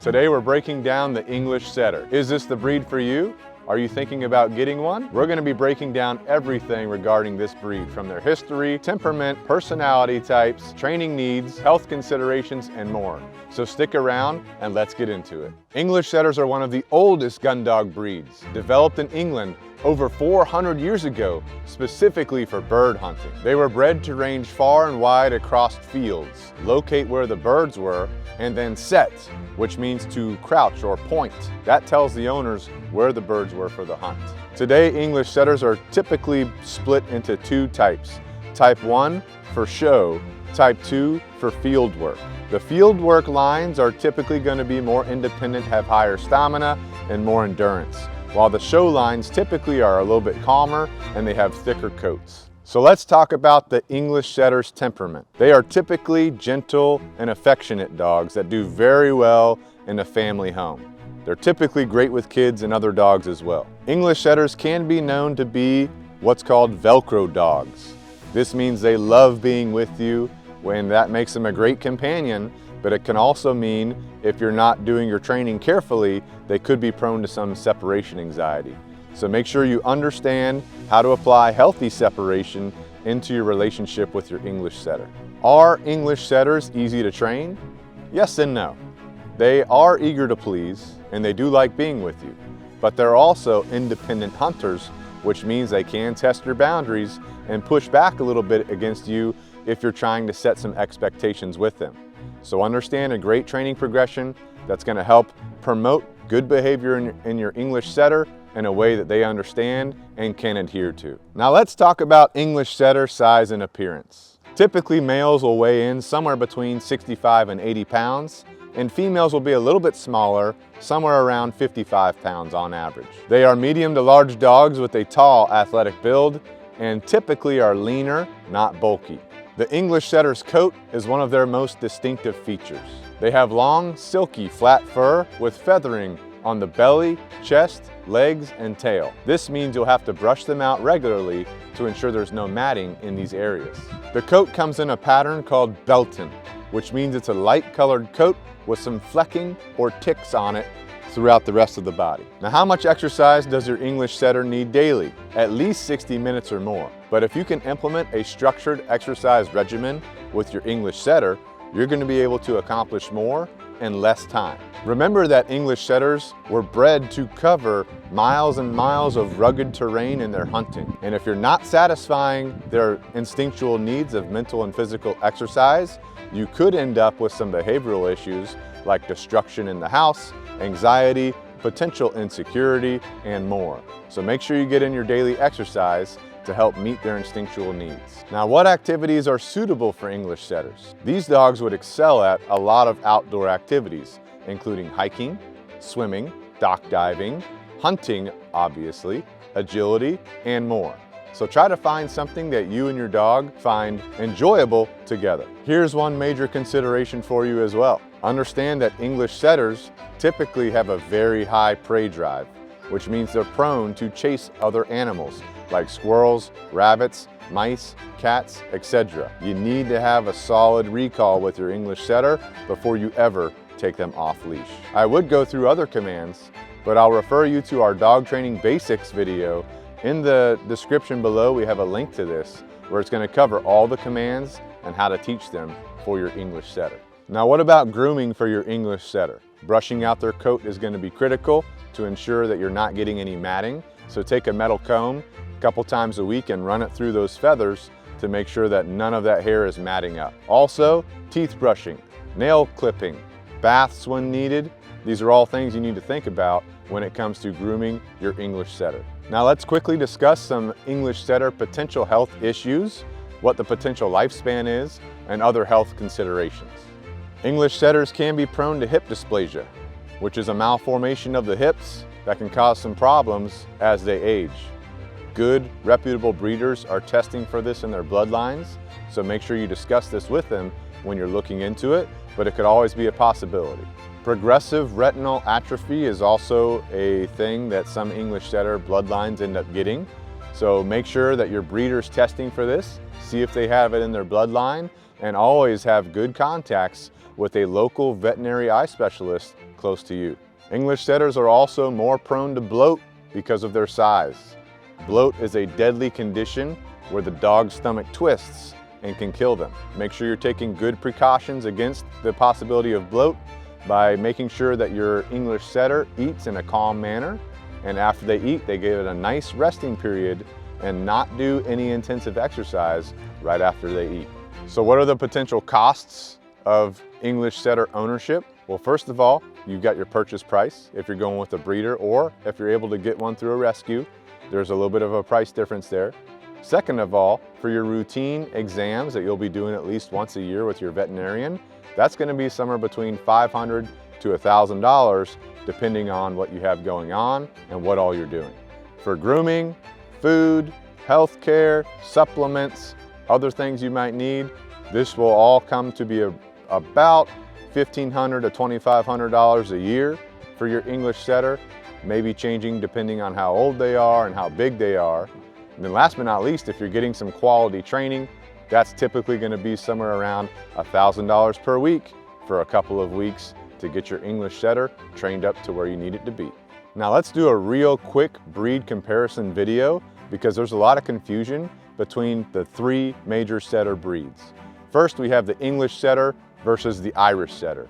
Today we're breaking down the English Setter. Is this the breed for you? Are you thinking about getting one? We're going to be breaking down everything regarding this breed, from their history, temperament, personality types, training needs, health considerations, and more. So stick around and let's get into it. English Setters are one of the oldest gun dog breeds, developed in England over 400 years ago, specifically for bird hunting. They were bred to range far and wide across fields, locate where the birds were, and then set, which means to crouch or point. That tells the owners where the birds were for the hunt. Today, English Setters are typically split into two types. Type 1 for show, Type 2 for field work. The field work lines are typically going to be more independent, have higher stamina, and more endurance, while the show lines typically are a little bit calmer and they have thicker coats. So let's talk about the English Setter's temperament. They are typically gentle and affectionate dogs that do very well in a family home. They're typically great with kids and other dogs as well. English Setters can be known to be what's called Velcro dogs. This means they love being with you, and that makes them a great companion, but it can also mean if you're not doing your training carefully, they could be prone to some separation anxiety. So make sure you understand how to apply healthy separation into your relationship with your English Setter. Are English Setters easy to train? Yes and no. They are eager to please and they do like being with you, but they're also independent hunters, which means they can test your boundaries and push back a little bit against you if you're trying to set some expectations with them. So understand a great training progression that's going to help promote good behavior in your English Setter in a way that they understand and can adhere to. Now let's talk about English Setter size and appearance. Typically males will weigh in somewhere between 65 and 80 pounds, and females will be a little bit smaller, somewhere around 55 pounds on average. They are medium to large dogs with a tall, athletic build and typically are leaner, not bulky. The English Setter's coat is one of their most distinctive features. They have long, silky, flat fur with feathering on the belly, chest, legs, and tail. This means you'll have to brush them out regularly to ensure there's no matting in these areas. The coat comes in a pattern called Belton, which means it's a light-colored coat with some flecking or ticks on it throughout the rest of the body. Now, how much exercise does your English Setter need daily? At least 60 minutes or more. But if you can implement a structured exercise regimen with your English Setter, you're going to be able to accomplish more in less time. Remember that English Setters were bred to cover miles and miles of rugged terrain in their hunting. And if you're not satisfying their instinctual needs of mental and physical exercise, you could end up with some behavioral issues like destruction in the house, anxiety, potential insecurity, and more. So make sure you get in your daily exercise to help meet their instinctual needs. Now, what activities are suitable for English Setters? These dogs would excel at a lot of outdoor activities, including hiking, swimming, dock diving, hunting, obviously, agility, and more. So try to find something that you and your dog find enjoyable together. Here's one major consideration for you as well. Understand that English Setters typically have a very high prey drive, which means they're prone to chase other animals like squirrels, rabbits, mice, cats, etc. You need to have a solid recall with your English Setter before you ever take them off leash. I would go through other commands, but I'll refer you to our dog training basics video. In the description below, we have a link to this where it's going to cover all the commands and how to teach them for your English Setter. Now, what about grooming for your English Setter? Brushing out their coat is going to be critical to ensure that you're not getting any matting. So take a metal comb a couple times a week and run it through those feathers to make sure that none of that hair is matting up. Also, teeth brushing, nail clipping, baths when needed. These are all things you need to think about when it comes to grooming your English Setter. Now let's quickly discuss some English Setter potential health issues, what the potential lifespan is, and other health considerations. English Setters can be prone to hip dysplasia, which is a malformation of the hips that can cause some problems as they age. Good, reputable breeders are testing for this in their bloodlines, so make sure you discuss this with them when you're looking into it, but it could always be a possibility. Progressive retinal atrophy is also a thing that some English Setter bloodlines end up getting. So make sure that your breeder's testing for this, see if they have it in their bloodline, and always have good contacts with a local veterinary eye specialist close to you. English setters are also more prone to bloat because of their size. Bloat is a deadly condition where the dog's stomach twists and can kill them. Make sure you're taking good precautions against the possibility of bloat by making sure that your English setter eats in a calm manner, and after they eat, they give it a nice resting period and not do any intensive exercise right after they eat. So what are the potential costs of English setter ownership? Well, first of all, you've got your purchase price if you're going with a breeder, or if you're able to get one through a rescue, there's a little bit of a price difference there. Second of all, for your routine exams that you'll be doing at least once a year with your veterinarian, that's going to be somewhere between $500 to $1,000 depending on what you have going on and what all you're doing. For grooming, food, health care, supplements, other things you might need, this will all come to be about $1,500 to $2,500 a year for your English setter, maybe changing depending on how old they are and how big they are. And then last but not least, if you're getting some quality training, that's typically going to be somewhere around $1,000 per week for a couple of weeks to get your English setter trained up to where you need it to be. Now let's do a real quick breed comparison video because there's a lot of confusion between the three major setter breeds. First, we have the English setter versus the Irish setter.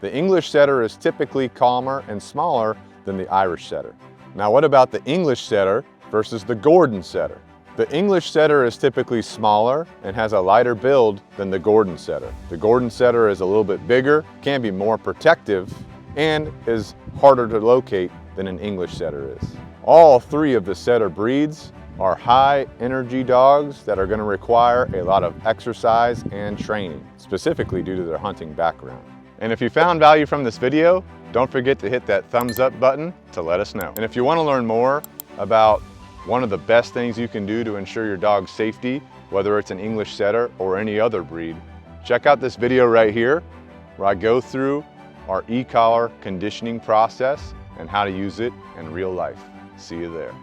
The English setter is typically calmer and smaller than the Irish setter. Now what about the English setter versus the Gordon setter? The English setter is typically smaller and has a lighter build than the Gordon setter. The Gordon setter is a little bit bigger, can be more protective, and is harder to locate than an English setter is. All three of the setter breeds are high energy dogs that are going to require a lot of exercise and training, specifically due to their hunting background. And if you found value from this video, don't forget to hit that thumbs up button to let us know. And if you want to learn more about one of the best things you can do to ensure your dog's safety, whether it's an English setter or any other breed, check out this video right here where I go through our e-collar conditioning process and how to use it in real life. See you there.